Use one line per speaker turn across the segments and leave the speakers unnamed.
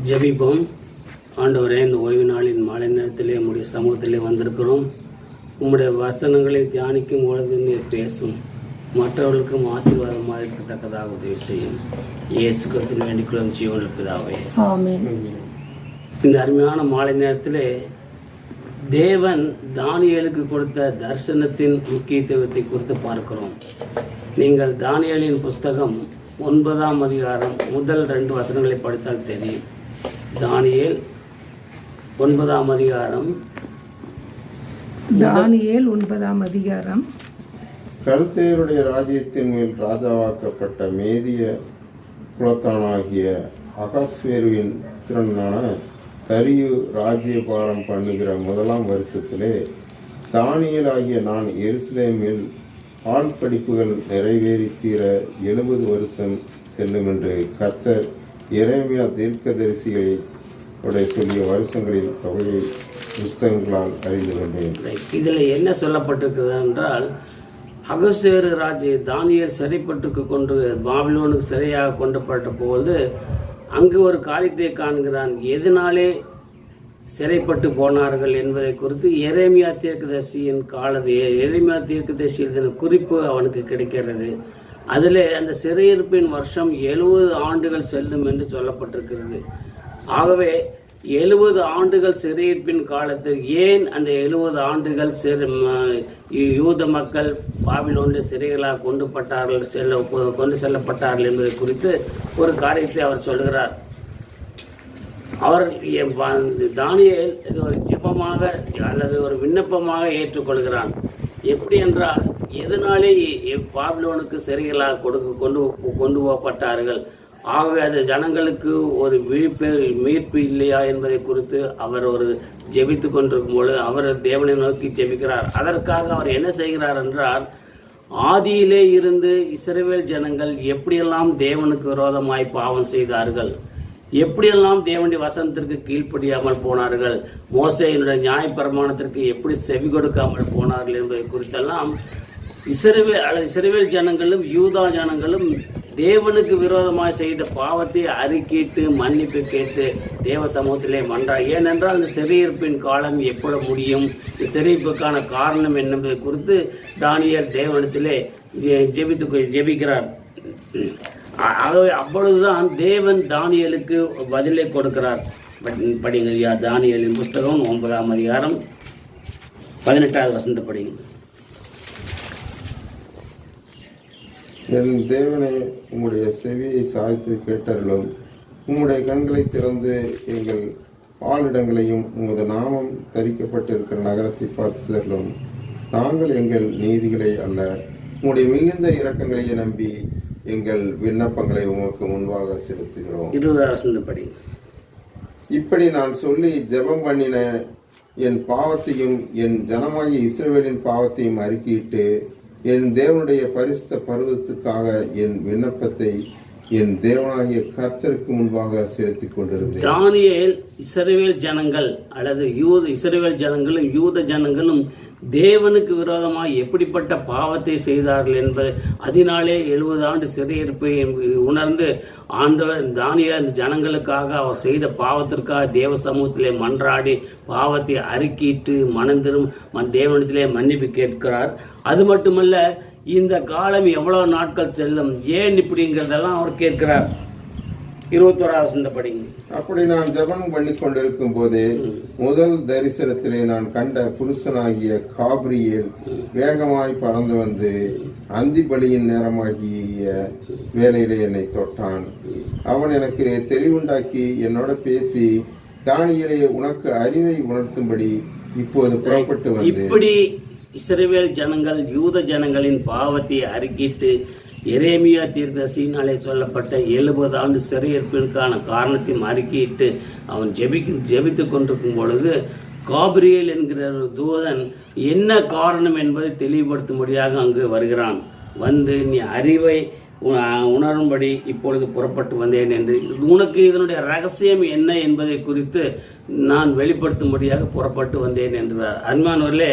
ஜெபிப்போம். ஆண்டவரே, இந்த ஓய்வு நாளின் மாலை நேரத்திலே உம்முடைய சமூகத்திலே வந்திருக்கிறோம். உம்முடைய வசனங்களை தியானிக்கும் பொழுது நீர் பேசும், மற்றவர்களுக்கும் ஆசீர்வாதமாக இருக்கத்தக்கதாக உதவி செய்யும். இயேசு கிறிஸ்துவின் வேண்டிக்கொள்ளும் ஜீவனுள்ள பிதாவே, ஆமென். இந்த அருமையான மாலை நேரத்திலே தேவன் தானியேலுக்கு கொடுத்த தரிசனத்தின் முக்கியத்துவத்தை குறித்து பார்க்கிறோம். நீங்கள் தானியேலின் புஸ்தகம் 9ஆம் அதிகாரம் முதல் 2 வசனங்களை படித்தால் தெரியும். தானியேல் 9ஆம் அதிகாரம்.
தானியேல் 9ஆம் அதிகாரம்.
கல்தேயருடைய ராஜ்யத்தின் மேல் ராஜாவாக்கப்பட்ட மேதிய குலத்தானாகிய அகாஸ்வேருவின் புத்திரனான தரியு ராஜ்யபாரம் பண்ணுகிற 1ஆம் வருஷத்திலே தானியேல் ஆகிய நான் எருசலேமில் ஆள் படிப்புகள் நிறைவேறி தீர 70 வருஷம் செல்லும் என்று கர்த்தர் எரேமியா தீர்க்கதரிசிகளை சொல்லிய வருஷங்களின் தொகையை புஸ்தகங்களால் அறிந்து கொண்டேன்.
இதில் என்ன சொல்லப்பட்டிருக்கிறது என்றால், அகஸ்வேரு தானியேல் சிறைப்பட்டு கொண்டு பாபிலோனுக்கு சிறையாக கொண்டுபட்ட போது அங்கு ஒரு காரியத்தை காண்கிறான். எதனாலே சிறைப்பட்டு போனார்கள் என்பதை குறித்து எரேமியா தீர்க்கதரிசியின் எரேமியா தீர்க்கதரிசி எழுதின குறிப்பு அவனுக்கு கிடைக்கிறது. அதில் அந்த சிறையிருப்பின் வருஷம் 70 ஆண்டுகள் செல்லும் என்று சொல்லப்பட்டிருக்கிறது. ஆகவே 70 ஆண்டுகள் சிறையிருப்பின் காலத்தில் ஏன் அந்த 70 ஆண்டுகள் யூத மக்கள் பாபிலோனில் சிறைகளாக கொண்டு செல்லப்பட்டார்கள் என்பதை குறித்து ஒரு காரியத்தை அவர் சொல்கிறார். அவர் தானியேல் இது ஒரு ஜெபமாக அல்லது ஒரு விண்ணப்பமாக ஏற்றுக்கொள்கிறான். எப்படி என்றால், எதனாலே பாபிலோனுக்கு சிறைகளாக கொண்டு போகப்பட்டார்கள், ஆகவே அது ஜனங்களுக்கு ஒரு மீட்பு இல்லையா என்பதை குறித்து அவர் ஒரு ஜெபித்து கொண்டிருக்கும் பொழுது அவர் தேவனை நோக்கி ஜெபிக்கிறார். அதற்காக அவர் என்ன செய்கிறார் என்றால், ஆதியிலே இருந்து இஸ்ரவேல் ஜனங்கள் எப்படியெல்லாம் தேவனுக்கு விரோதமாய் பாவம் செய்தார்கள், எப்படியெல்லாம் தேவனுடைய வசனத்திற்கு கீழ்ப்படியாமல் போனார்கள், மோசேயினுடைய நியாயப்பிரமாணத்திற்கு எப்படி செவி கொடுக்காமல் போனார்கள் என்பதை குறித்தெல்லாம் இஸ்ரவேல் ஜனங்களும் யூதா ஜனங்களும் தேவனுக்கு விரோதமாக செய்த பாவத்தை அறிக்கிட்டு மன்னிப்பு கேட்டு தேவ சமூகத்திலே மன்றார். ஏனென்றால் அந்த சிறையிருப்பின் காலம் எப்பொழுது முடியும், சிறையிருப்புக்கான காரணம் என்பதை குறித்து தானியேல் தேவனிடத்திலே ஜெபிக்கிறார். ஆகவே அப்பொழுதுதான் தேவன் தானியேலுக்கு பதிலை கொடுக்கிறார். படிங்கள் தானியேலின் புஸ்தகம் 9ஆம் அதிகாரம் 18வது வசனத்தை படிங்கள்.
என் தேவனே, உம்முடைய செவியை சாய்த்து கேட்டருளும், உம்முடைய கண்களை திறந்து எங்கள் பாலிடங்களையும் உமது நாமம் தரிக்கப்பட்டிருக்கிற நகரத்தை பார்த்துதலும். நாங்கள் எங்கள் நீதிகளை அல்ல, உம்முடைய மிகுந்த இரக்கங்களையே நம்பி எங்கள் விண்ணப்பங்களை உமக்கு முன்பாக செலுத்துகிறோம்.
20வது படி.
இப்படி நான் சொல்லி ஜெபம் பண்ணின என் பாவத்தையும் என் ஜனமாகிய இஸ்ரவேலின் பாவத்தையும் அறிக்கையிட்டு என் தேவனுடைய பரிசுத்த பர்வதத்துக்காக என் விண்ணப்பத்தை என் தேவனாகிய கர்த்தருக்கு முன்பாக செலுத்திக் கொண்டிருந்தேன்.
தானியேல் இஸ்ரவேல் ஜனங்கள் அல்லது இஸ்ரவேல் ஜனங்களும் யூத ஜனங்களும் தேவனுக்கு விரோதமாக எப்படிப்பட்ட பாவத்தை செய்தார்கள் என்பது அதனாலே 70 ஆண்டு சிறையிருப்பை உணர்ந்து ஆண்டவர் தானியேல் அந்த ஜனங்களுக்காக அவர் செய்த பாவத்திற்காக தேவ சமூகத்திலே மன்றாடி பாவத்தை அறிக்கிட்டு மனந்திரும் தேவனிடத்திலே மன்னிப்பு கேட்கிறார். அது மட்டுமல்ல, இந்த காலம் எவ்வளவு நாட்கள் செல்லும், ஏன் இப்படிங்கிறதெல்லாம் அவர் கேட்கிறார். 21வது வசனத்தை படிங்க.
அப்படி நான் ஜெபம் பண்ணி கொண்டிருக்கும் போதே முதல் தரிசனத்திலே நான் கண்ட புருஷனாகிய காபிரியேல் வேகமாய் பறந்து வந்து அந்தி பலியின் நேரமாகிய வேலையிலே என்னை தொட்டான். அவன் எனக்கு தெளிவுண்டாக்கி என்னோட பேசி, தானியேலே, உனக்கு அறிவை உணர்த்தும்படி இப்போது புறப்பட்டு வந்து.
இப்படி இஸ்ரவேல் ஜனங்கள் யூத ஜனங்களின் பாவத்தை அறிக்கிட்டு எரேமியா தீர்க்கதரிசியினாலே சொல்லப்பட்ட 70 ஆண்டு சிறையிருப்பிற்கான காரணத்தையும் அறிக்கையிட்டு அவன் ஜெபித்து கொண்டிருக்கும் பொழுது காபிரியேல் என்கிற ஒரு தூதன் என்ன காரணம் என்பதை தெளிவுபடுத்தும்படியாக அங்கு வருகிறான். வந்து, நீ அறிவை உணரும்படி இப்பொழுது புறப்பட்டு வந்தேன் என்று, உனக்கு இதனுடைய ரகசியம் என்ன என்பதை குறித்து நான் வெளிப்படுத்தும்படியாக புறப்பட்டு வந்தேன் என்றார். அன்பானவர்களே,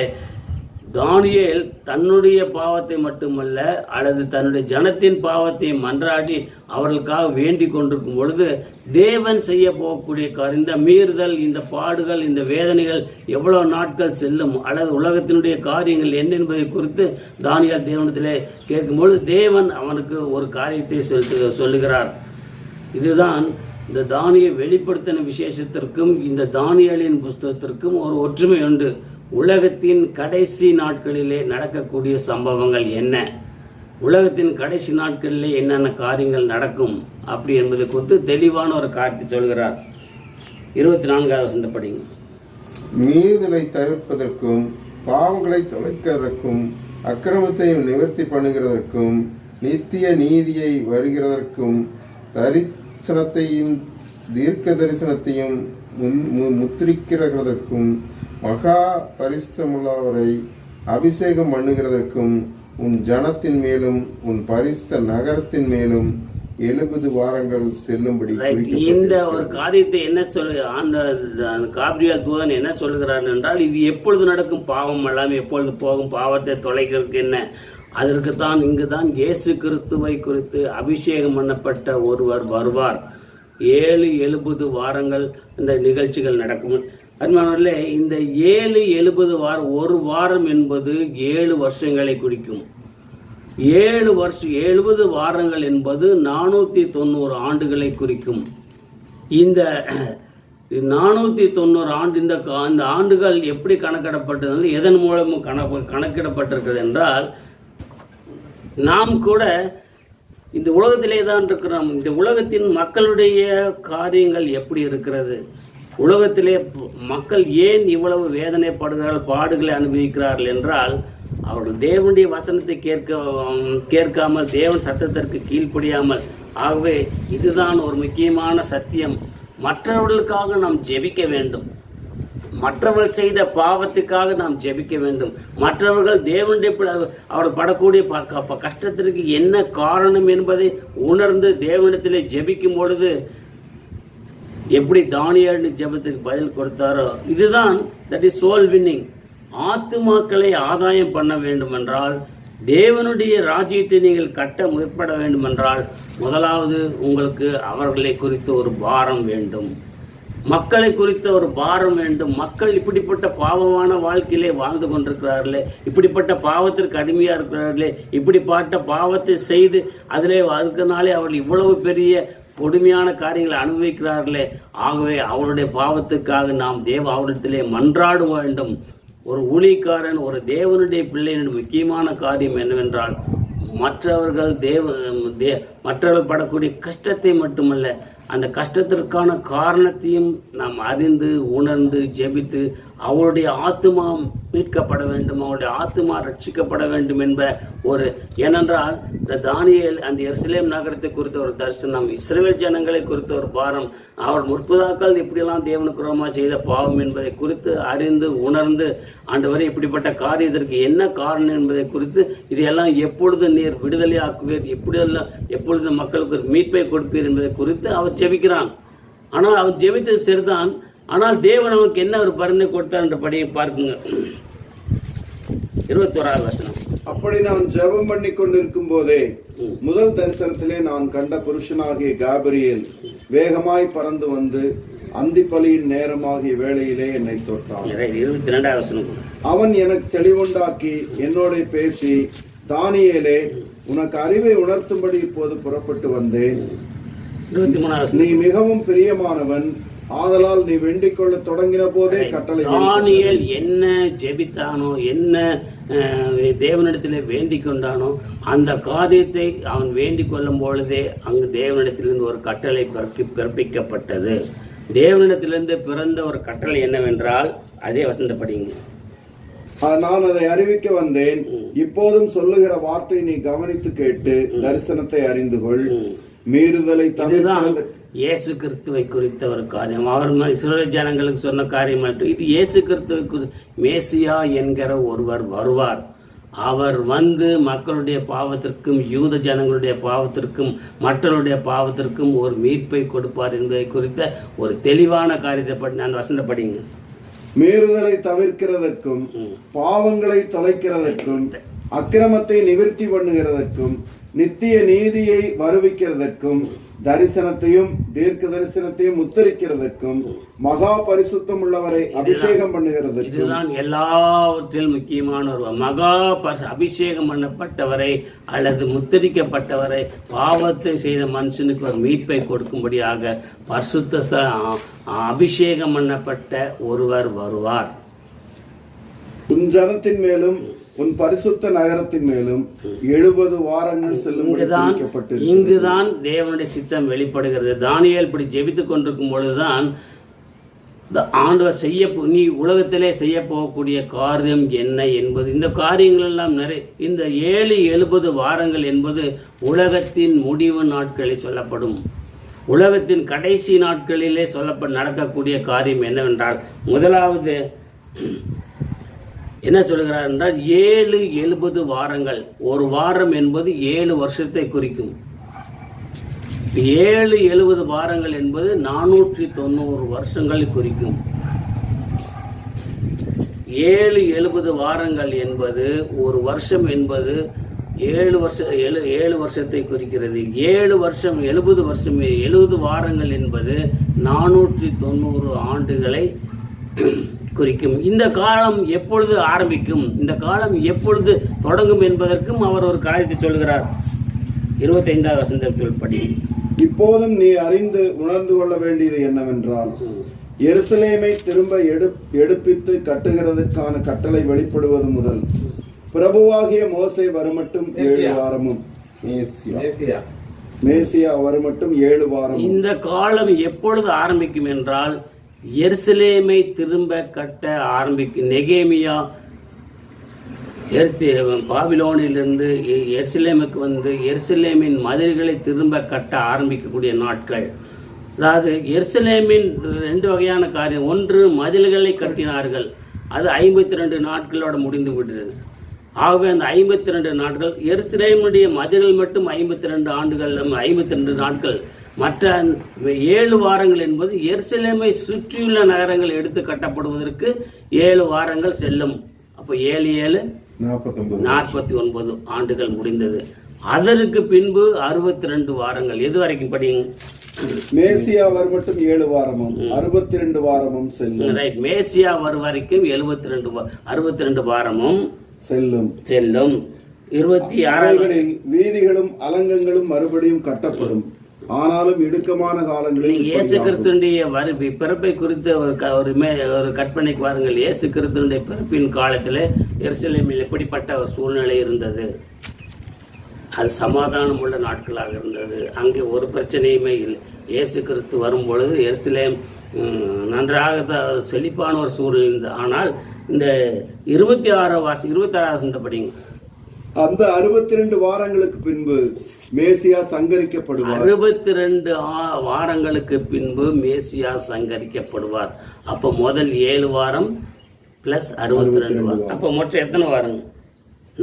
தானியேல் தன்னுடைய பாவத்தை மட்டுமல்ல அல்லது தன்னுடைய ஜனத்தின் பாவத்தை மன்றாடி அவர்களுக்காக வேண்டிக் கொண்டிருக்கும் பொழுது தேவன் செய்ய போகக்கூடிய இந்த மீறுதல், இந்த பாடுகள், இந்த வேதனைகள் எவ்வளவு நாட்கள் செல்லும் அல்லது உலகத்தினுடைய காரியங்கள் என்ன என்பதை குறித்து தானியேல் தேவனிடத்திலே கேட்கும்பொழுது தேவன் அவனுக்கு ஒரு காரியத்தை சொல்லுகிறார். இதுதான் இந்த தானியேல் வெளிப்படுத்தின விசேஷத்திற்கும் இந்த தானியேலின் புஸ்தகத்திற்கும் ஒரு ஒற்றுமை உண்டு. உலகத்தின் கடைசி நாட்களிலே நடக்கக்கூடிய சம்பவங்கள் என்ன, உலகத்தின் கடைசி நாட்களிலே என்னென்ன காரியங்கள் நடக்கும் அப்படி என்பதை குறித்து தெளிவான ஒரு காரியத்தை சொல்கிறார். 24வது வசனம் படிங்க.
மீறுதலை தவிர்ப்பதற்கும் பாவங்களை தொலைக்கிறதற்கும் அக்கிரமத்தை நிவர்த்தி பண்ணுகிறதற்கும் நித்திய நீதியை வருகிறதற்கும் தரிசனத்தையும் தீர்க்க தரிசனத்தையும் முத்திரிக்கிறதற்கும் மகா பரிசுத்தமுள்ளவரை அபிஷேகம் பண்ணுகிறதற்கும் உன் ஜனத்தின் மேலும் உன் பரிசுத்த நகரத்தின் மேலும் 70 வாரங்கள் செல்லும்படி.
இந்த ஒரு காரியத்தை என்ன காபிரியேல் தூதன் என்ன சொல்கிறார் என்றால், இது எப்பொழுது நடக்கும்? பாவம் எல்லாம் எப்பொழுது போகும்? பாவத்தை தொலைக்கிறதுக்கு என்ன? அதற்குத்தான் இங்குதான் இயேசு கிறிஸ்துவை குறித்து அபிஷேகம் பண்ணப்பட்ட ஒருவர் வருவார். 70 வாரங்கள் இந்த நிகழ்ச்சிகள் நடக்கும். அருமையானவர்களே, இந்த 70 வாரம், ஒரு வாரம் என்பது 7 வருஷங்களை குறிக்கும். 70 வாரங்கள் என்பது 490 ஆண்டுகளை குறிக்கும். இந்த 490 ஆண்டு இந்த ஆண்டுகள் எப்படி கணக்கிடப்பட்டது, எதன் மூலமும் கணக்கிடப்பட்டிருக்கிறது என்றால், நாம் கூட இந்த உலகத்திலே தான் இருக்கிறோம். இந்த உலகத்தின் மக்களுடைய காரியங்கள் எப்படி இருக்கிறது, உலகத்திலே மக்கள் ஏன் இவ்வளவு வேதனைப்படுகிறார்கள், பாடுகளை அனுபவிக்கிறார்கள் என்றால், அவர்கள் தேவனுடைய வசனத்தை கேட்காமல், தேவன் சத்தத்திற்கு கீழ்ப்படியாமல். ஆகவே இதுதான் ஒரு முக்கியமான சத்தியம். மற்றவர்களுக்காக நாம் ஜெபிக்க வேண்டும். மற்றவர்கள் செய்த பாவத்துக்காக நாம் ஜெபிக்க வேண்டும். மற்றவர்கள் தேவனுடைய அவர் படக்கூடிய கஷ்டத்திற்கு என்ன காரணம் என்பதை உணர்ந்து தேவனிடத்திலே ஜெபிக்கும் பொழுது எப்படி தானியேல் ஜெபத்துக்கு பதில் கொடுத்தாரோ, இதுதான் தட் இஸ் சோல் வின்னிங். ஆத்துமாக்களை ஆதாயம் பண்ண வேண்டும் என்றால், தேவனுடைய ராஜ்யத்தை நீங்கள் கட்ட முற்பட வேண்டும் என்றால், முதலாவது உங்களுக்கு அவர்களை குறித்த ஒரு பாரம் வேண்டும், மக்களை குறித்த ஒரு பாரம் வேண்டும். மக்கள் இப்படிப்பட்ட பாவமான வாழ்க்கையிலே வாழ்ந்து கொண்டிருக்கிறார்களே, இப்படிப்பட்ட பாவத்திற்கு அடிமையாக இருக்கிறார்களே, இப்படிப்பட்ட பாவத்தை செய்து அதிலே வாழ்க்கனாலே அவர்கள் இவ்வளவு பெரிய கொடுமையான காரியங்களை அனுபவிக்கிறார்களே. ஆகவே அவருடைய பாவத்துக்காக நாம் அவரிடத்திலே மன்றாட வேண்டும். ஒரு ஊழியக்காரன், ஒரு தேவனுடைய பிள்ளையின் முக்கியமான காரியம் என்னவென்றால், மற்றவர்கள் படக்கூடிய கஷ்டத்தை மட்டுமல்ல, அந்த கஷ்டத்திற்கான காரணத்தையும் நாம் அறிந்து உணர்ந்து ஜெபித்து அவருடைய ஆத்துமா மீட்கப்பட வேண்டும், அவருடைய ஆத்துமா ரட்சிக்கப்பட வேண்டும் என்ப ஒரு. ஏனென்றால் இந்த தானியேல் அந்த எருசலேம் நகரத்தை குறித்த ஒரு தரிசனம், இஸ்ரவேல் ஜனங்களை குறித்த ஒரு பாரம், அவர் முற்பதாக்கள் எப்படியெல்லாம் தேவனுக்கு ரோமா செய்த பாவம் என்பதை குறித்து அறிந்து உணர்ந்து, ஆண்டவரே இப்படிப்பட்ட காரியத்திற்கு என்ன காரணம் என்பதை குறித்து, இதையெல்லாம் எப்பொழுது நீர் விடுதலை ஆக்குவீர், எப்பொழுது மக்களுக்கு ஒரு மீட்பை கொடுப்பீர் என்பதை குறித்து அவர் ஜெபிக்கிறான். ஆனால் அவன் ஜெபித்தது சரிதான். ஆனால் தேவன் அவனுக்கு என்ன ஒரு பரிந்து கொடுத்தார் என்ற படியை பார்க்குங்க. 21வது வசனம்.
அப்படி நான் ஜெபம் பண்ணி கொண்டிருக்கும் போதே முதல் தரிசனத்திலே நான் கண்ட புருஷனாகிய காபிரியேல் வேகமாய் பறந்து வந்து அந்திப்பலியின் நேரமாகிய வேளையிலே என்னை தொட்டான்.
22வது வசனம்.
அவன் எனக்கு தெளிவுண்டாக்கி என்னோட பேசி, தானியேலே, உனக்கு அறிவை உணர்த்தும்படி இப்போது புறப்பட்டு வந்தேன்.
23வது.
நீ மிகவும் பிரியமானவன், ஆதலால் நீ வேண்டிக் கொள்ள தொடங்கின போதே கட்டளை.
தானியேல் என்ன ஜெபித்தானோ, என்ன தேவனிடத்திலே வேண்டிக் கொண்டானோ, அந்த காரியத்தை அவன் வேண்டிக் கொள்ளும் பொழுதே அங்கு தேவனிடத்திலிருந்து ஒரு கட்டளை பிறப்பிக்கப்பட்டது. தேவனிடத்திலிருந்து பிறந்த ஒரு கட்டளை என்னவென்றால், அதே வசந்த படிங்க.
நான் அதை அறிவிக்க வந்தேன். இப்போதும் சொல்லுகிற வார்த்தை நீ கவனித்து கேட்டு தரிசனத்தை அறிந்து கொள். மீறுதலை
தவிர்த்து இயேசு கிறிஸ்துவை குறித்த ஒரு காரியம். அவர் இஸ்ரவேல் ஜனங்களுக்கு சொன்ன காரியம் மட்டும் இது. இயேசு கிறிஸ்துவை மேசியா என்கிற ஒருவர் வருவார். அவர் வந்து மக்களுடைய பாவத்திற்கும் யூத ஜனங்களுடைய பாவத்திற்கும் மற்றவருடைய பாவத்திற்கும் ஒரு மீட்பை கொடுப்பார் என்பதை குறித்த ஒரு தெளிவான காரியத்தை பற்றி அந்த வசந்த படிங்க.
மீறுதலை தவிர்க்கிறதற்கும், பாவங்களை தொலைக்கிறதற்கும், அக்கிரமத்தை நிவர்த்தி பண்ணுகிறதற்கும், நித்திய நீதியை வருவிக்கிறதற்கும், தரிசனத்தையும் தீர்க்க தரிசனத்தையும் உத்தரிக்கிறதற்கும், மகா பரிசுத்தம் உள்ளவரை அபிஷேகம் பண்ணுகிறதற்கும்.
இதுதான் எல்லாவற்றிலும் முக்கியமான ஒரு மகா அபிஷேகம் பண்ணப்பட்டவரை அல்லது முத்தரிக்கப்பட்டவரை, பாவத்தை செய்த மனுஷனுக்கு ஒரு மீட்பை கொடுக்கும்படியாக பரிசுத்த அபிஷேகம் பண்ணப்பட்ட ஒருவர் வருவார்.
உன் ஜனத்தின் மேலும் உன் பரிசுத்த நகரத்தின் மேலும் 70 வாரங்கள் செல்லும்.
இங்குதான் தேவனுடைய சித்தம் வெளிப்படுகிறது. தானியேல் இப்படி ஜெபித்துக் கொண்டிருக்கும் பொழுதுதான் ஆண்டவர் நீ உலகத்திலே செய்ய போகக்கூடிய காரியம் என்ன என்பது, இந்த காரியங்கள் எல்லாம் இந்த 70 வாரங்கள் என்பது உலகத்தின் முடிவு நாட்களில் சொல்லப்படும். உலகத்தின் கடைசி நாட்களிலே நடக்கக்கூடிய காரியம் என்னவென்றால், முதலாவது என்ன சொல்கிறார் என்றால் 70 வாரங்கள். ஒரு வாரம் என்பது 7 வருஷத்தை குறிக்கும். 70 வாரங்கள் என்பது 490 வருஷங்களை குறிக்கும். 70 வாரங்கள் என்பது ஒரு வருஷம் என்பது 7 வருஷத்தை குறிக்கிறது. 7 வருஷம் 70 வருஷம் 70 வாரங்கள் என்பது 490 ஆண்டுகளை குறிக்கும். இந்த காலம் எப்பொழுது ஆரம்பிக்கும், இந்த காலம் எப்பொழுது தொடங்கும் என்பதற்கும் அவர் ஒரு காரியத்தை சொல்கிறார். 25வது வசனம் சொல்படி,
இப்போதும் நீ அறிந்து உணர்ந்து கொள்ள வேண்டியது என்னவென்றால், எருசலேமை திரும்ப எடுப்பித்து கட்டுகிறதற்கான கட்டளை வெளிப்படுவது முதல் பிரபுவாகிய மோசே வருமட்டும் 7 வாரமும், மேசியா வருமட்டும் 7 வாரமும். இந்த
காலம் எப்பொழுது ஆரம்பிக்கும் என்றால், எருசலேமை திரும்ப கட்ட ஆரம்பிக்கும். நெகேமியா பாபிலோனிலிருந்து எருசலேமுக்கு வந்து எருசலேமின் மதில்களை திரும்ப கட்ட ஆரம்பிக்கக்கூடிய நாட்கள். அதாவது எருசலேமின் 2 வகையான காரியம். ஒன்று, மதில்களை கட்டினார்கள், அது 52 நாட்களோட முடிந்து விடுறது. ஆகவே அந்த 52 நாட்கள் எருசலேமுடைய மதில்கள் மட்டும் 52 ஆண்டுகள், 52 நாட்கள். மற்ற 7 வாரங்கள் என்பது எருசலேமை சுற்றியுள்ள நகரங்கள் எடுத்து கட்டப்படுவதற்கு 7 வாரங்கள் செல்லும். அப்போ 7 7 49 ஆண்டுகள் முடிந்தது. அதற்கு பின்பு 62 வாரங்கள். எது வரைக்கும் படிங்க?
மேசியா வரும் மட்டும் 7 வாரமும் 62 வாரமும் செல்லும்.
ரைட், மேசியா வரும் வரைக்கும் 62 வாரமும் செல்லும். 26
வீதிகளும் அலங்கங்களும் மறுபடியும் கட்டப்படும். ஆனாலும் இடுக்கமான காலங்களில்
இயேசு கிறிஸ்துடைய பிறப்பை குறித்த ஒரு கற்பனைக்கு வாருங்கள். இயேசு கிறிஸ்துடைய பிறப்பின் காலத்தில் எருசலேமில் எப்படிப்பட்ட ஒரு சூழ்நிலை இருந்தது? அது சமாதானம் உள்ள நாட்களாக இருந்தது. அங்கே ஒரு பிரச்சனையுமே இல்லை. இயேசு கிறிஸ்து வரும்பொழுது எருசலேம் நன்றாக செழிப்பான ஒரு சூழ்நிலை இருந்தது. ஆனால் இந்த 26 படிங்க.
அந்த 62 வாரங்களுக்கு பின்பு மேசியா சங்கரிக்கப்படுவார்.
62 வாரங்களுக்கு பின்பு மேசியா சங்கரிக்கப்படுவார். அப்ப முதல் 7 வாரம் பிளஸ் 62 வாரம். அப்ப மொத்தம் எத்தனை வாரம்?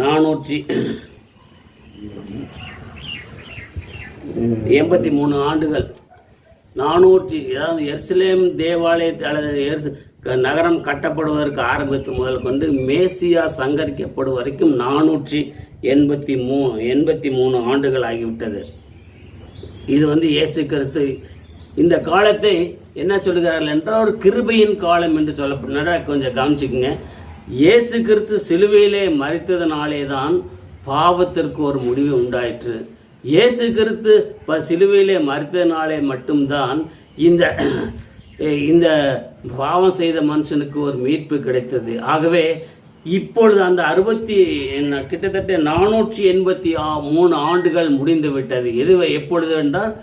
483 ஆண்டுகள். 400, அதாவது எருசலேம் தேவாலயத்தை அல்லது நகரம் கட்டப்படுவதற்கு ஆரம்பித்து முதல் கொண்டு மேசியா சங்கரிக்கப்படும் வரைக்கும் 483 ஆண்டுகள் ஆகிவிட்டது. இது இயேசு கிறிஸ்து இந்த காலத்தை என்ன சொல்கிறார்கள் என்றால் ஒரு கிருபையின் காலம் என்று சொல்லப்படுற. கொஞ்சம் கவனிச்சுக்குங்க. இயேசு கிறிஸ்து சிலுவையிலே மரித்ததனாலே தான் பாவத்திற்கு ஒரு முடிவு உண்டாயிற்று. இயேசு கிறிஸ்து சிலுவையிலே மரித்ததனாலே மட்டும்தான் இந்த பாவம் செய்த மனுஷனுக்கு ஒரு மீட்பு கிடைத்தது. ஆகவே இப்பொழுது அந்த கிட்டத்தட்ட 483 ஆண்டுகள் முடிந்து விட்டது. எப்பொழுது என்றால்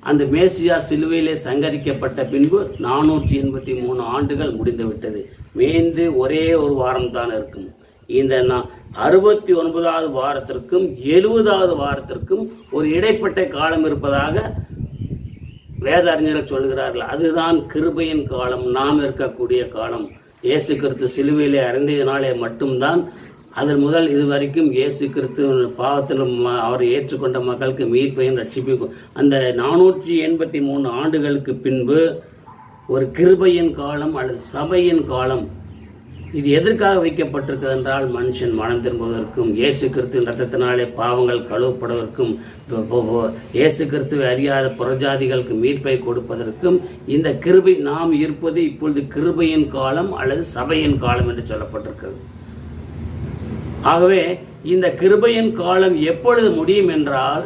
அந்த மேசியா சிலுவையிலே சங்கரிக்கப்பட்ட பின்பு 483 ஆண்டுகள் முடிந்து விட்டது. மீண்டு ஒரே ஒரு வாரம் தான் இருக்கும். இந்த 69வது வாரத்திற்கும் 70வது வாரத்திற்கும் ஒரு இடைப்பட்ட காலம் இருப்பதாக வேத அறிஞர்கள் சொல்கிறார்கள். அதுதான் கிருபையின் காலம், நாம் இருக்கக்கூடிய காலம். இயேசு கிறிஸ்து சிலுவையிலே அறைந்ததினாலே மட்டும்தான் அதன் முதல் இதுவரைக்கும் இயேசு கிறிஸ்து பாவத்தில் அவரை ஏற்றுக்கொண்ட மக்களுக்கு மீட்பையும் ரட்சிப்பையும் அந்த 483 ஆண்டுகளுக்கு பின்பு ஒரு கிருபையின் காலம் அல்லது சபையின் காலம் இது எதற்காக வைக்கப்பட்டிருக்கிறது என்றால் மனுஷன் மனம் திரும்புவதற்கும், இயேசு கிறிஸ்துவின் ரத்தத்தினாலே பாவங்கள் கழுவப்படுவதற்கும், இயேசு கிறிஸ்துவை அறியாத புறஜாதிகளுக்கு மீட்பை கொடுப்பதற்கும் இந்த கிருபை நாம் இருப்பது இப்பொழுது கிருபையின் காலம் அல்லது சபையின் காலம் என்று சொல்லப்பட்டிருக்கிறது. ஆகவே இந்த கிருபையின் காலம் எப்பொழுது முடியும் என்றால்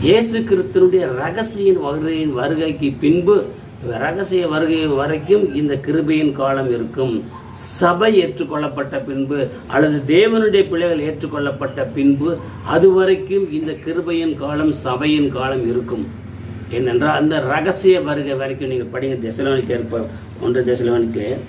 இயேசு கிறிஸ்துவினுடைய ரகசிய வருகைக்கு பின்பு, ரகசிய வருகை வரைக்கும் இந்த கிருபையின் காலம் இருக்கும். சபை ஏற்றுக்கொள்ளப்பட்ட பின்பு அல்லது தேவனுடைய பிள்ளைகள் ஏற்றுக்கொள்ளப்பட்ட பின்பு அது வரைக்கும் இந்த கிருபையின் காலம், சபையின் காலம் இருக்கும். ஏனென்றால் அந்த ரகசிய வருகை வரைக்கும் நீங்கள் படிங்க. தெசலோனிக்கேயர் 1 தெசலோனிக்கேயர்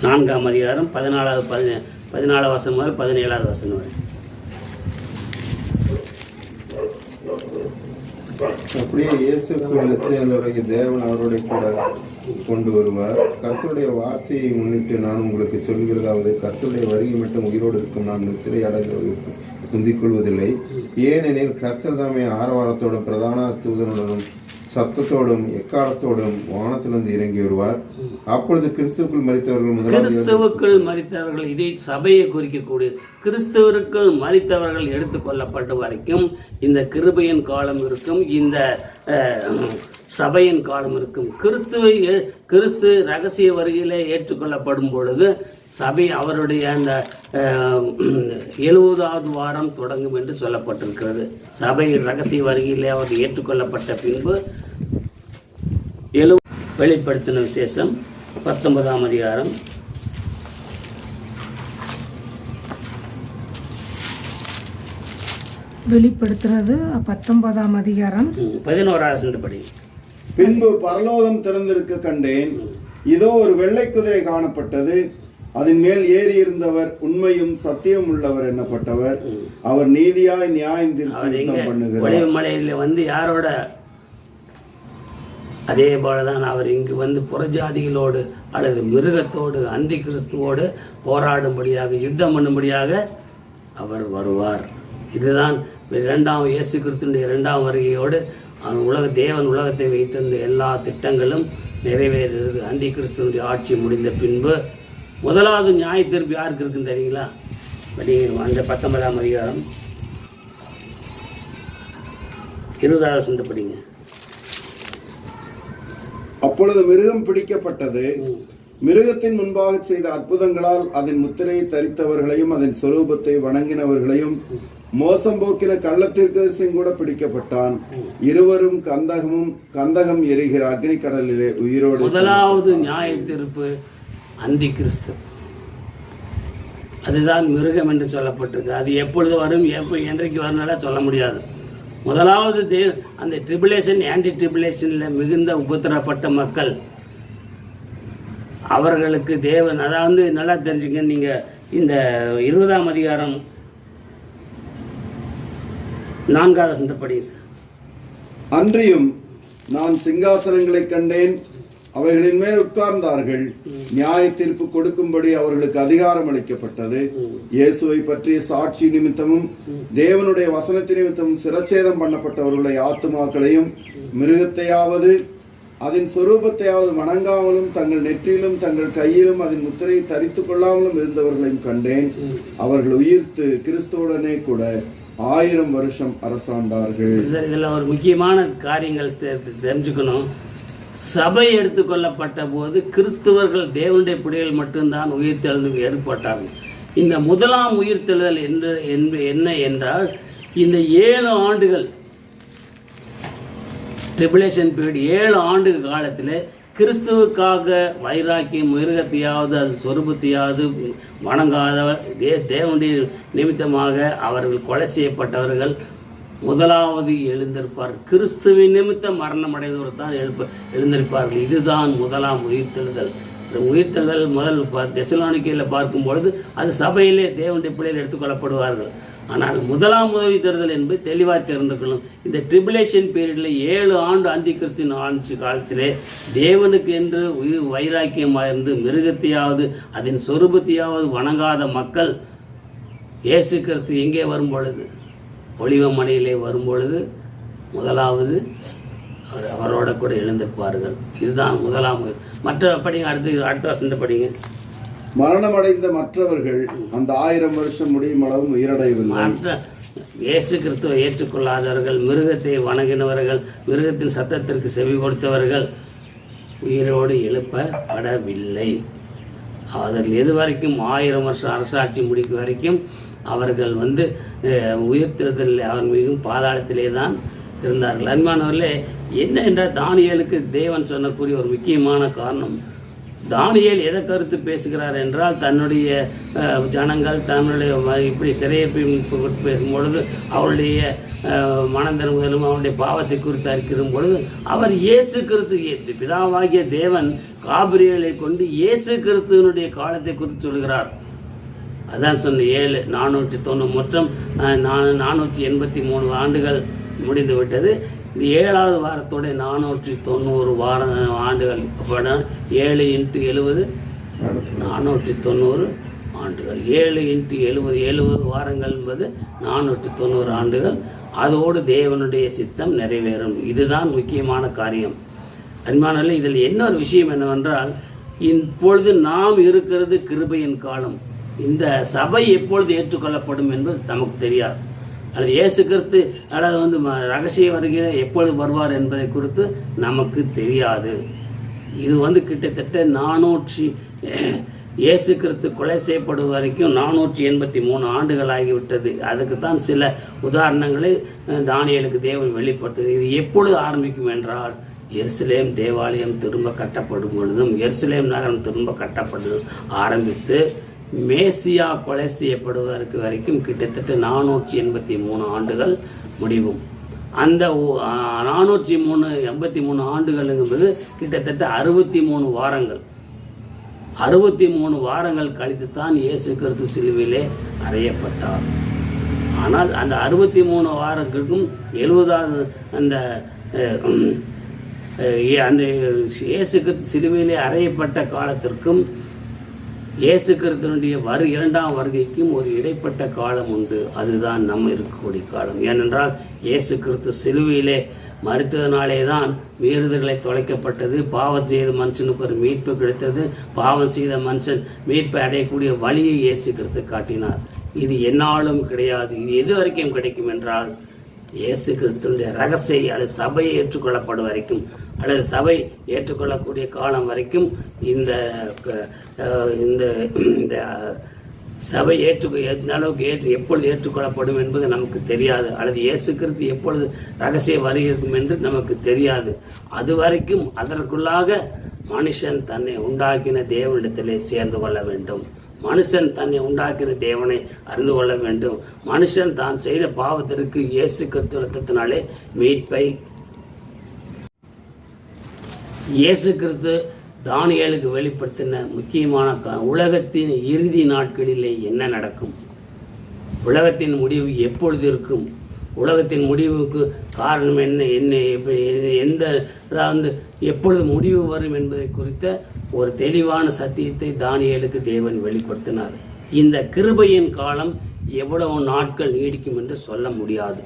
4ஆம் அதிகாரம் 14 வசனம் முதல் 17 வசனம் வரை.
அப்படியே இயேசு நிச்சயங்களுடைய தேவன் அவருடைய கூட கொண்டு வருவார். கர்த்தருடைய வார்த்தையை முன்னிட்டு நான் உங்களுக்கு சொல்கிறதாவது, கர்த்தருடைய வருகை மட்டும் உயிரோடு இருக்கும் நான் நித்திரை அடைந்தவர்களுக்கு முந்திக் கொள்வதில்லை. ஏனெனில் கர்த்தர் தாமே ஆரவாரத்தோடும் பிரதான தூதனுடனும் சத்தத்தோடும் எக்காலத்தோடும் வானத்திலிருந்து இறங்கி வருவார். அப்பொழுது கிறிஸ்துவுக்குள் மரித்தவர்கள், இதை சபையை குறிக்கக்கூடிய கிறிஸ்துவருக்குள் மரித்தவர்கள் எடுத்துக்கொள்ளப்பட்ட வரைக்கும் இந்த கிருபையின் காலம் இருக்கும், இந்த சபையின் காலம் இருக்கும். கிறிஸ்து ரகசிய வருகையிலே ஏற்றுக்கொள்ளப்படும் பொழுது சபை அவருடைய அந்த 70வது வாரம் தொடங்கும் என்று சொல்லப்பட்டிருக்கிறது. சபை ரகசிய வருகையிலே அவர் ஏற்றுக்கொள்ளப்பட்ட பின்பு வெளிப்படுத்தின விசேஷம் 19ஆம் அதிகாரம்
வெளிப்படுத்துறது 19ஆம் அதிகாரம்
11வது படி.
பின்பு பரலோகம் திறந்திருக்க கண்டேன், இதோ ஒரு வெள்ளை குதிரை காணப்பட்டது. அதன் மேல் ஏறி இருந்தவர் உண்மையும் சத்தியம் உள்ளவர் என்னப்பட்டவர். அவர் நீதியாய் நியாயம் தீர்ப்பு பண்ணுகிறார்.
மலையில யாரோட அதே போலதான் அவர் இங்கு புறஜாதிகளோடு அல்லது மிருகத்தோடு அந்தி கிறிஸ்துவோடு போராடும்படியாக, யுத்தம் பண்ணும்படியாக அவர் வருவார். இதுதான் இயேசு கிறிஸ்துடைய 2ஆம் வருகையோடு தேவன் உலகத்தை வைத்திருந்த எல்லா திட்டங்களும் நிறைவேறுகிறது. அந்தி கிறிஸ்துவனுடைய ஆட்சி முடிந்த பின்பு முதலாவது நியாய தீர்ப்பு யாருக்கு இருக்குன்னு தெரியுங்களா? அந்த 19ஆம் அதிகாரம் 20வது வசனம் படிங்க.
அப்பொழுது மிருகம் பிடிக்கப்பட்டது. மிருகத்தின் முன்பாக செய்த அற்புதங்களால் அதன் முத்திரையை தரித்தவர்களையும் அதன் சொரூபத்தை வணங்கினவர்களையும் மோசம் போக்கின கள்ளத்தீர்க்கதரிசியும் கூட பிடிக்கப்பட்டான். இருவரும் கந்தகம் எரிகிற அக்னி கடலிலே உயிரோடு.
முதலாவது நியாய தீர்ப்பு அந்தி கிறிஸ்து, அதுதான் மிருகம் என்று சொல்லப்பட்டிருக்கு. அது எப்பொழுது வரும், என்றைக்கு வரனால சொல்ல முடியாது. முதலாவது அந்த ட்ரிபுலேஷன், ஆன்டி ட்ரிபுலேஷனில் மிகுந்த உபத்திரப்பட்ட மக்கள், அவர்களுக்கு தேவன், அதாவது நல்லா தெரிஞ்சுங்க. நீங்கள் இந்த 20ஆம் அதிகாரம் 4வது வசனத்தை படிங்க.
அன்றியும் நான் சிங்காசனங்களை கண்டேன், அவைகளின் மேல் உட்கார்ந்தார்கள். நியாய தீர்ப்பு கொடுக்கும்படி அவர்களுக்கு அதிகாரம் அளிக்கப்பட்டது. இயேசுவை பற்றிய சாட்சி நிமித்தமும் தேவனுடைய வசனத்தின் நிமித்தமும் சிரச்சேதம் பண்ணப்பட்டவர்களுடைய ஆத்துமாக்களையும் மிருகத்தையாவது அதன் சொரூபத்தையாவது வணங்காமலும் தங்கள் நெற்றியிலும் தங்கள் கையிலும் அதன் முத்திரையை தரித்துக் கொள்ளாமலும் இருந்தவர்களையும் கண்டேன். அவர்கள் உயிர்த்து கிறிஸ்துவுடனே கூட 1000 வருஷம் அரசாண்டார்கள்.
இதுல ஒரு முக்கியமான காரியங்கள் தெரிஞ்சுக்கணும். சபை எடுத்துக்கொள்ளப்பட்ட போது கிறிஸ்துவர்கள், தேவனுடைய பிள்ளைகள் மட்டும்தான் உயிர்த்தெழுந்து ஏற்பட்டார்கள். இந்த முதலாம் உயிர்த்தெழுதல் என்ன என்றால், இந்த 7 ஆண்டுகள் ட்ரிபுலேஷன் பீரியட், 7 ஆண்டு காலத்தில் கிறிஸ்துவுக்காக வைராக்கியம், மிருகத்தையாவது அது சொரூபத்தையாவது வணங்காத தேவனுடைய நிமித்தமாக அவர்கள் கொலை செய்யப்பட்டவர்கள் முதலாவது எழுந்திருப்பார். கிறிஸ்துவின் நிமித்தம் மரணம் அடைந்தவர் தான் எழுந்திருப்பார்கள். இதுதான் முதலாம் உயிர்த்தெழுதல். இந்த உயிர்த்தெழுதல் முதல் தெசலோனிக்கேயில் பார்க்கும்பொழுது அது சபையிலே தேவனுடைய பிள்ளைகள் எடுத்துக்கொள்ளப்படுவார்கள். ஆனால் முதலாம் உயிர்த்தெழுதல் என்பது தெளிவாக தெரிந்துக்கணும். இந்த ட்ரிபுலேஷன் பீரியடில் 7 ஆண்டு அந்தி கிறிஸ்துவின் ஆட்சி காலத்திலே தேவனுக்கு என்று வைராக்கியமாக இருந்து மிருகத்தையாவது அதன் சொரூபத்தையாவது வணங்காத மக்கள் இயேசு கிறிஸ்து எங்கே வரும் பொழுது, ஒலிவமலையிலே வரும்பொழுது முதலாவது அவரோட கூட எழுந்திருப்பார்கள். இதுதான் முதலாம். மற்ற படிங்க, அடுத்த வசனத்தை படிங்க.
மரணமடைந்த மற்றவர்கள் அந்த 1000 வருஷம் முடியும் அளவும் உயிரடையவில்லை.
மற்ற இயேசு கிறிஸ்துவை ஏற்றுக்கொள்ளாதவர்கள், மிருகத்தை வணங்கினவர்கள், மிருகத்தின் சத்தத்திற்கு செவி கொடுத்தவர்கள் உயிரோடு எழுப்பப்படவில்லை. அவர்கள் எது வரைக்கும் 1000 வருஷம் அரசாட்சி முடிக்கும் வரைக்கும் அவர்கள் உயிர்த்தெழுதல் அவன் மிகவும் பாதாளத்திலே தான் இருந்தார்கள். அன்பானவர்களே, என்ன என்றால் தானியேலுக்கு தேவன் சொன்னக்கூடிய ஒரு முக்கியமான காரணம், தானியேல் எதை கருத்து பேசுகிறார் என்றால், தன்னுடைய ஜனங்கள் தன்னுடைய இப்படி சிறையை பேசும்பொழுது அவருடைய மனந்திரும்புதலும் அவருடைய பாவத்தை குறித்து அறிக்கும் பொழுது அவர் இயேசு கிறிஸ்து பிதாவாகிய தேவன் காபிரியலை கொண்டு இயேசு கிறிஸ்துவனுடைய காலத்தை குறித்து சொல்கிறார். அதான் சொன்ன 490 மொத்தம் 483 ஆண்டுகள் முடிந்து விட்டது. இந்த 7வது வாரத்தோட 490 ஆண்டுகள். 7 × 70 490 ஆண்டுகள். 7 × 70 வாரங்கள் என்பது 490 ஆண்டுகள். அதோடு தேவனுடைய சித்தம் நிறைவேறும். இதுதான் முக்கியமான காரியம். அன்பானவர்களே, இதில் இன்னொரு விஷயம் என்னவென்றால், இப்பொழுது நாம் இருக்கிறது கிருபையின் காலம். இந்த சபை எப்பொழுது ஏற்றுக்கொள்ளப்படும் என்பது நமக்கு தெரியாது. அல்லது இயேசு கிறிஸ்து அல்லது ரகசிய வருகிற எப்பொழுது வருவார் என்பதை குறித்து நமக்கு தெரியாது. இது கிட்டத்தட்ட இயேசு கிறிஸ்து கொலை செய்யப்படுவது வரைக்கும் 483 ஆண்டுகள் ஆகிவிட்டது. அதுக்கு தான் சில உதாரணங்களை தானியேலுக்கு தேவன் வெளிப்படுத்துகிறது. இது எப்பொழுது ஆரம்பிக்கும் என்றால், எருசலேம் தேவாலயம் திரும்ப கட்டப்படும் பொழுதும், எருசலேம் நகரம் திரும்ப கட்டப்படுவதும் ஆரம்பித்து மேசியா கொலை செய்யப்படுவதற்கு வரைக்கும் கிட்டத்தட்ட 483 ஆண்டுகள் முடிவும். அந்த 483 ஆண்டுகள் என்பது கிட்டத்தட்ட 63 வாரங்கள். 63 வாரங்கள் கழித்து தான் இயேசு கிறிஸ்து சிலுவையிலே அறையப்பட்டார். ஆனால் அந்த 63 வாரங்களுக்கும் 70வது அந்த இயேசு கிறிஸ்து சிலுவையிலே அறையப்பட்ட காலத்திற்கும் இயேசு கிறிஸ்துவனுடைய 2ஆம் வருகைக்கும் ஒரு இடைப்பட்ட காலம் உண்டு. அதுதான் நம்ம இருக்கக்கூடிய காலம். ஏனென்றால் இயேசு கிறிஸ்து சிலுவையிலே மரித்ததினாலே தான் மீறுதல்களை தொலைக்கப்பட்டது. பாவம் செய்த மனுஷனுக்கு ஒரு மீட்பு கிடைத்தது. பாவம் செய்த மனுஷன் மீட்பை அடையக்கூடிய வழியை இயேசு கிறிஸ்து காட்டினார். இது என்னாலும் கிடையாது. இது எது வரைக்கும் கிடைக்கும் என்றால், இயேசு கிறிஸ்துடைய ரகசிய அல்லது சபையை ஏற்றுக்கொள்ளப்படும் வரைக்கும், அல்லது சபை ஏற்றுக்கொள்ளக்கூடிய காலம் வரைக்கும் இந்த சபை எந்த அளவுக்கு எப்பொழுது ஏற்றுக்கொள்ளப்படும் என்பது நமக்கு தெரியாது. அல்லது இயேசு கிறிஸ்து எப்பொழுது ரகசிய வருகிறோம் என்று நமக்கு தெரியாது. அது வரைக்கும் அதற்குள்ளாக மனுஷன் தன்னை உண்டாக்கின தேவனிடத்திலே சேர்ந்து கொள்ள வேண்டும். மனுஷன் தன்னை உண்டாக்கின தேவனை அறிந்து கொள்ள வேண்டும். மனுஷன் தான் செய்த பாவத்திற்கு இயேசு கிறிஸ்து ரத்தத்தினாலே மீட்பை இயேசு கிறிஸ்து தானியேலுக்கு வெளிப்படுத்தின முக்கியமான உலகத்தின் இறுதி நாட்களிலே என்ன நடக்கும், உலகத்தின் முடிவு எப்பொழுது இருக்கும், உலகத்தின் முடிவுக்கு காரணம் எந்த எப்பொழுது முடிவு வரும் என்பதை குறித்த ஒரு தெளிவான சத்தியத்தை தானியேலுக்கு தேவன் வெளிப்படுத்தினார். இந்த கிருபையின் காலம் எவ்வளவு நாட்கள் நீடிக்கும் என்று சொல்ல முடியாது.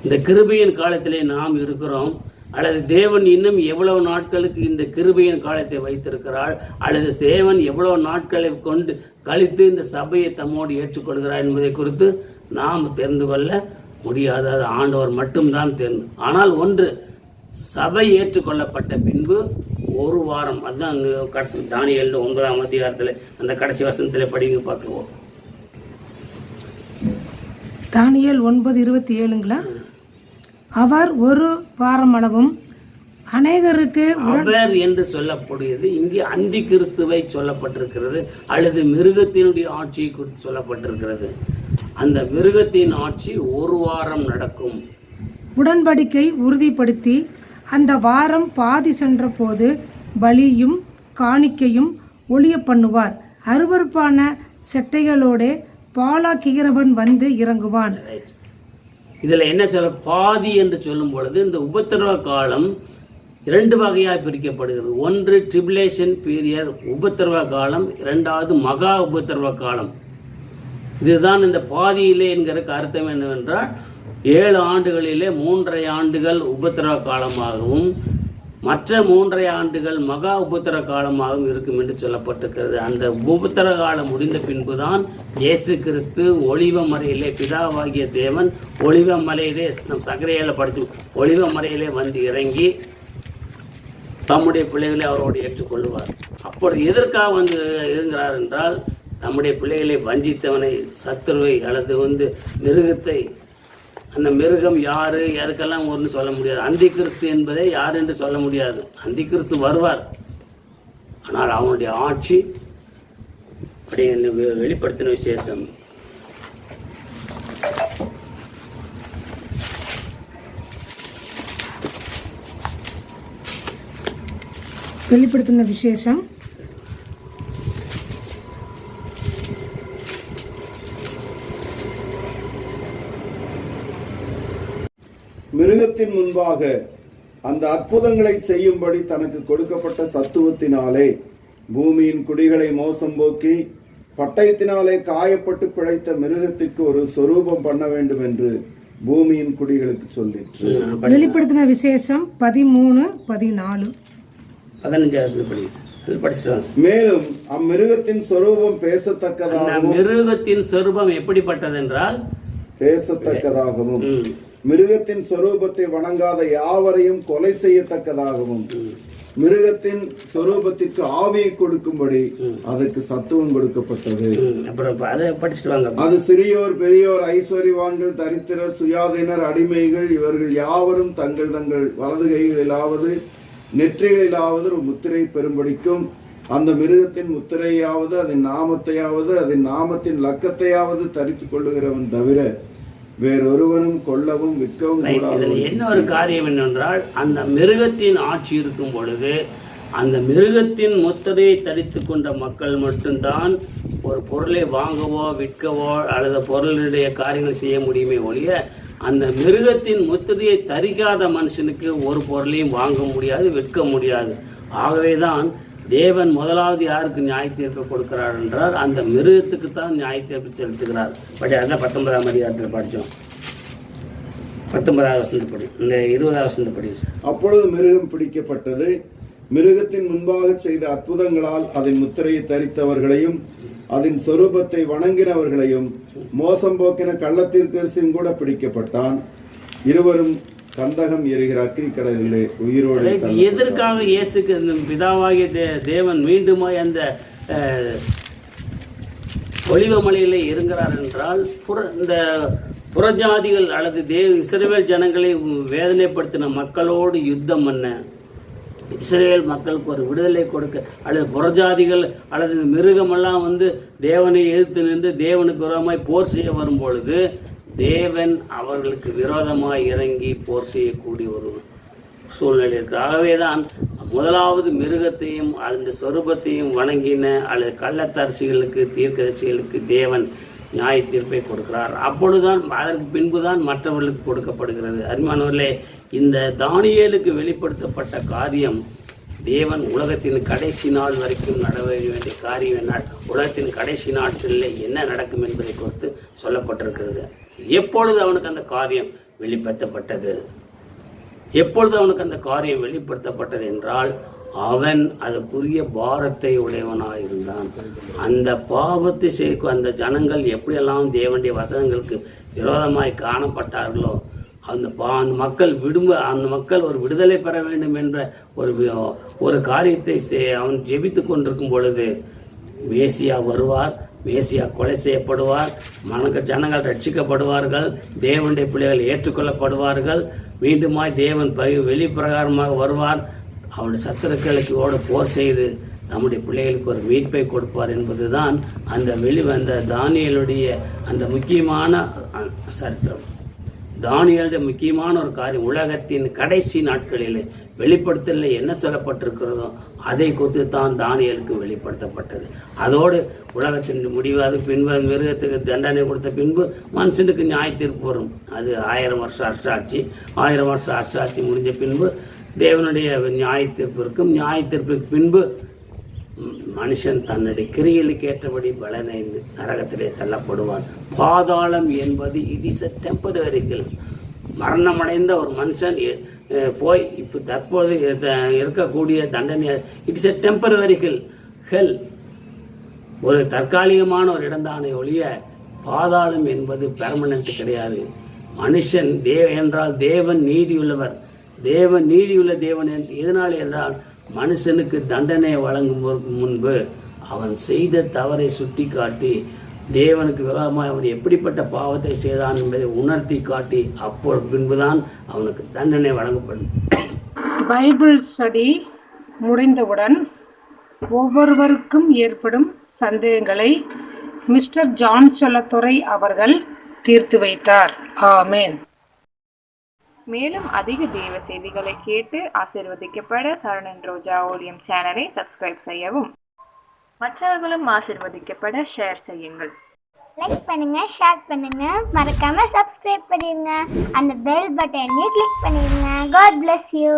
இந்த கிருபையின் காலத்திலே நாம் இருக்கிறோம். அல்லது தேவன் இன்னும் எவ்வளவு நாட்களுக்கு இந்த கிருபையின் காலத்தை வைத்திருக்கிறார், அல்லது தேவன் எவ்வளவு நாட்களை கொண்டு கழித்து இந்த சபையை தம்மோடு ஏற்றுக்கொள்கிறார் என்பதை குறித்து நாம் தெரிந்து கொள்ள முடியாது. அது ஆண்டவர் மட்டும்தான் தெரிந்து. ஆனால் ஒன்று, சபை ஏற்றுக்கொள்ளப்பட்ட பின்பு ஒரு வாரம், அதுதான் கடைசி தானியேல் 9ஆம் அதிகாரத்தில் அந்த கடைசி வசனத்தில் படிங்க பார்க்குவோம்.
தானியேல் 9:27ங்களா? அவர் ஒரு வாரம் அளவும் அநேகருக்கு
அவர் என்று சொல்லக்கூடியது இங்கே அந்தி கிறிஸ்துவை சொல்லப்பட்டிருக்கிறது, அல்லது மிருகத்தினுடைய ஆட்சியை குறித்து சொல்லப்பட்டிருக்கிறது. அந்த மிருகத்தின் ஆட்சி ஒரு வாரம் நடக்கும்.
உடன்படிக்கை உறுதிப்படுத்தி அந்த வாரம் பாதி சென்ற போது பலியும் காணிக்கையும் ஒளிய பண்ணுவார். அருவருப்பான செட்டைகளோட பாலாக்குகிறவன் வந்து இறங்குவான்.
இதுல என்ன சொல்ல, பாதி என்று சொல்லும் பொழுது இந்த உபத்திரவ காலம் 2 வகையாக பிரிக்கப்படுகிறது. ஒன்று ட்ரிபுலேஷன் பீரியட், உபத்திரவ காலம். 2வது மகா உபத்திரவ காலம். இதுதான் இந்த பாதியிலே என்கிற அர்த்தம் என்னவென்றால், 7 ஆண்டுகளிலே 3.5 ஆண்டுகள் உபத்திரவ காலமாகவும் மற்ற 3.5 ஆண்டுகள் மகா உபத்திர காலமாகவும் இருக்கும் என்று சொல்லப்பட்டிருக்கிறது. அந்த உபத்திர காலம் முடிந்த பின்புதான் இயேசு கிறிஸ்து ஒலிவ மலையிலே, பிதாவாகிய தேவன் ஒலிவ மலையிலே, நம் சகரியால படித்து ஒலிவ மலையிலே வந்து இறங்கி தம்முடைய பிள்ளைகளை அவரோடு ஏற்றுக்கொள்வார். அப்பொழுது எதற்காக வந்து இருக்கிறார் என்றால், நம்முடைய பிள்ளைகளை வஞ்சித்தவனை, சத்துருவை அல்லது மிருகத்தை, அந்த மிருகம் யாரு எதுக்கெல்லாம் ஒன்று சொல்ல முடியாது. அந்தி கிறிஸ்து என்பதை யார் என்று சொல்ல முடியாது. அந்தி கிறிஸ்து வருவார், ஆனால் அவனுடைய ஆட்சி அப்படி வெளிப்படுத்தின விசேஷம்.
வெளிப்படுத்தின விசேஷம்
மிருகத்தின் முன்பாக அந்த அற்புதங்களை செய்யும்படி தனக்கு கொடுக்கப்பட்ட சத்துவத்தினாலே பூமியின் குடிகளை மோசம் போக்கி பட்டயத்தினாலே காயப்பட்டு பிழைத்த மிருகத்திற்கு ஒரு சொரூபம் பண்ண வேண்டும் என்று பூமியின் குடிகளுக்கு சொல்லிற்று.
வெளிப்படுத்தின விசேஷம் 13-14.
மேலும் அம்மிருகத்தின் சொரூபம் பேசத்தக்கதாகவும்,
மிருகத்தின் சொரூபம் எப்படிப்பட்டது என்றால்
பேசத்தக்கதாகவும், மிருகத்தின் சொரூபத்தை வணங்காத யாவரையும் கொலை செய்யத்தக்கதாகவும், மிருகத்தின் சொரூபத்திற்கு ஆவியை கொடுக்கும்படி அதற்கு சத்துவம் கொடுக்கப்பட்டது. அது சிறியோர் பெரியோர், ஐஸ்வர்யவான்கள், தரித்திரர், சுயாதீனர், அடிமைகள், இவர்கள் யாவரும் தங்கள் தங்கள் வலது கைகளிலாவது நெற்றிகளிலாவது ஒரு முத்திரை பெறும்படிக்கும் அந்த மிருகத்தின் முத்திரையாவது அதன் நாமத்தையாவது அதன் நாமத்தின் லக்கத்தையாவது தரித்துக் கொள்ளுகிறவன் தவிர வேறொருவனும் கொல்லவும் விற்கவும் கூடாது.
என்ன ஒரு காரியம் என்னென்றால், அந்த மிருகத்தின் ஆட்சி இருக்கும் பொழுது அந்த மிருகத்தின் முத்திரையை தரித்து கொண்ட மக்கள் மட்டும்தான் ஒரு பொருளை வாங்கவோ விற்கவோ அல்லது பொருளுடைய காரியங்கள் செய்ய முடியுமே ஒழிய, அந்த மிருகத்தின் முத்திரையை தரிக்காத மனுஷனுக்கு ஒரு பொருளையும் வாங்க முடியாது, விற்க முடியாது. ஆகவேதான் தேவன் முதலாவது யாருக்கு நியாய தீர்ப்பு கொடுக்கிறார் என்றால் அந்த மிருகத்துக்கு தான் நியாய தீர்ப்பு செலுத்துகிறார். படி அதான் 19ஆம் அதிகாரத்தில் படித்தோம். 19வது வசனப்படி, இந்த 20வது வசனப்படி.
அப்பொழுது மிருகம் பிடிக்கப்பட்டது. மிருகத்தின் முன்பாக செய்த அற்புதங்களால் அதன் முத்திரையை தரித்தவர்களையும் அதன் சொரூபத்தை வணங்கினவர்களையும் மோசம் போக்கின கள்ளத்தீர்க்கதரிசியும் கூட பிடிக்கப்பட்டான். இருவரும் கந்தகம் எரிகிற அக்கினி கடலிலே உயிரோடு.
எதற்காக இயேசுக்கு பிதாவாகிய தேவன் மீண்டுமாய் அந்த ஒலிவ மலையிலே இறங்குகிறார் என்றால், இந்த புறஜாதிகள் அல்லது இஸ்ரவேல் ஜனங்களை வேதனைப்படுத்தின மக்களோடு யுத்தம் பண்ண, இஸ்ரவேல் மக்களுக்கு ஒரு விடுதலை கொடுக்க, அல்லது புறஜாதிகள் அல்லது மிருகமெல்லாம் தேவனை எதிர்த்து நின்று தேவனுக்கு விரோதமாய் போர் செய்ய வரும் பொழுது தேவன் அவர்களுக்கு விரோதமாய் இறங்கி போர் செய்யக்கூடிய ஒரு சூழ்நிலை இருக்கு. ஆகவேதான் முதலாவது மிருகத்தையும் அதன் சொரூபத்தையும் வணங்கின அல்லது கள்ளத்தரசிகளுக்கு, தீர்க்கதரிசிகளுக்கு தேவன் நியாய தீர்ப்பை கொடுக்கிறார். அப்பொழுதுதான் அதற்கு பின்புதான் மற்றவர்களுக்கு கொடுக்கப்படுகிறது. அருமையானவர்களே, இந்த தானியேலுக்கு வெளிப்படுத்தப்பட்ட காரியம் தேவன் உலகத்தின் கடைசி நாள் வரைக்கும் நடக்க வேண்டிய காரியம் என்ன, உலகத்தின் கடைசி நாட்களில் என்ன நடக்கும் என்பதை குறித்து சொல்லப்பட்டிருக்கிறது. எப்பொழுது அவனுக்கு அந்த காரியம் வெளிப்படுத்தப்பட்டது? எப்பொழுது அவனுக்கு அந்த காரியம் வெளிப்படுத்தப்பட்டது என்றால், அவன் அதுக்குரிய பாரத்தை உடையவனாயிருந்தான். அந்த பாவத்தை செய்ய அந்த ஜனங்கள் எப்படியெல்லாம் தேவனுடைய வசனங்களுக்கு விரோதமாய் காணப்பட்டார்களோ, அந்த மக்கள் ஒரு விடுதலை பெற வேண்டும் என்ற ஒரு காரியத்தை அவன் ஜெபித்து கொண்டிருக்கும் பொழுது மேசியா வருவார், மேசியா கொலை செய்யப்படுவார், ஜனங்கள் ரட்சிக்கப்படுவார்கள், தேவனுடைய பிள்ளைகள் ஏற்றுக்கொள்ளப்படுவார்கள், மீண்டுமாய் தேவன் வெளிப்பிரகாரமாக வருவார், அவருடைய சத்துருக்களுக்கு போர் செய்து நம்முடைய பிள்ளைகளுக்கு ஒரு மீட்பை கொடுப்பார் என்பதுதான் அந்த வெளிவந்த தானியேலுடைய அந்த முக்கியமான சரித்திரம். தானியேலுடைய முக்கியமான ஒரு காரியம், உலகத்தின் கடைசி நாட்களில் வெளிப்படுத்தல என்ன சொல்லப்பட்டிருக்கிறதோ அதை குறித்து தான் தானியேலுக்கு வெளிப்படுத்தப்பட்டது. அதோடு உலகத்தின் முடிவாது பின்பு மிருகத்துக்கு தண்டனை கொடுத்த பின்பு மனுஷனுக்கு நியாய தீர்ப்பு வரும். அது 1000 வருஷம் அரசாட்சி. 1000 வருஷம் அரசாட்சி முடிஞ்ச பின்பு தேவனுடைய நியாய தீர்ப்பு இருக்கும். நியாய தீர்ப்புக்கு பின்பு மனுஷன் தன்னுடைய கிரியைகளுக்கு ஏற்றபடி பலனை நரகத்திலே தள்ளப்படுவான். பாதாளம் என்பது இட் இஸ் எ டெம்பரரிகள். மரணமடைந்த ஒரு மனுஷன் போய் இப்போ தற்போது இருக்கக்கூடிய தண்டனை இட் இஸ் எ டெம்பரரிகள் ஹெல், ஒரு தற்காலிகமான ஒரு இடம்தானே ஒழிய பாதாளம் என்பது பெர்மனன்ட் கிடையாது. மனுஷன் என்றால் தேவன் நீதியுள்ளவர். தேவன் நீதியுள்ள தேவன் எதனால் என்றால் மனுஷனுக்கு தண்டனை வழங்கும் முன்பு அவன் செய்த தவறை சுட்டி காட்டி தேவனுக்கு விரோதமாக அவன் எப்படிப்பட்ட பாவத்தை செய்தான் என்பதை உணர்த்தி காட்டி அப்போ பின்புதான் அவனுக்கு தண்டனை வழங்கப்படும்.
பைபிள் ஸ்டடி முடிந்தவுடன் ஒவ்வொருவருக்கும் ஏற்படும் சந்தேகங்களை மிஸ்டர் ஜான் செல்லத்துரை அவர்கள் தீர்த்து வைத்தார். ஆமென்.
மேலும் அதிக தேவ செய்திகளை கேட்டு ஆசீர்வதிக்கப்பட சரணன் ரோஜா ஓலியம் சேனலை சப்ஸ்கிரைப் செய்யவும், மற்றவர்களும் ஆசீர்வதிக்கப்பட ஷேர் செய்யுங்கள்.
லைக் பண்ணுங்க, ஷேர் பண்ணுங்க, மறக்காம சப்ஸ்கிரைப் பண்ணிருங்க, அந்த பெல் பட்டனையும் கிளிக் பண்ணிருங்க. God bless you.